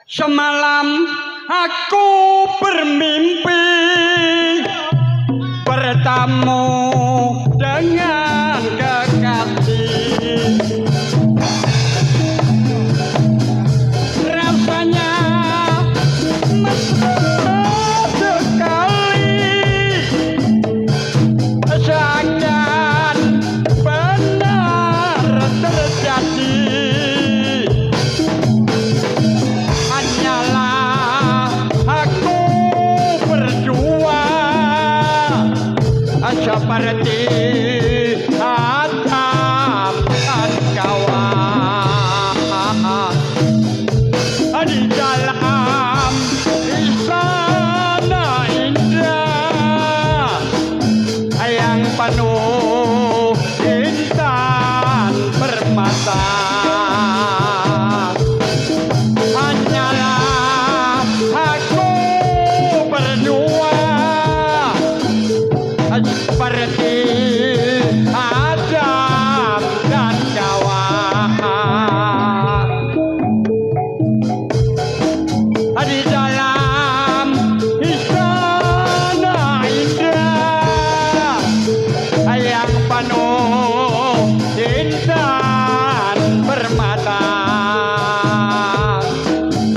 Semalam aku bermimpi bertemu dengan kekasih. Rasanya mesra sekali, seakan benar terjadi. Seperti Adam dan kawan di dalam istana indah yang penuh intan permata. Hanyalah aku berdua seperti Adam dan kawan di dalam istana indah yang penuh intan permata.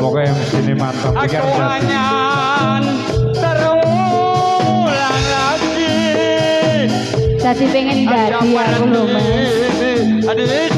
Pokoknya yang sini mantap. Aku hanya jadi pengen dadi aku lho Mas.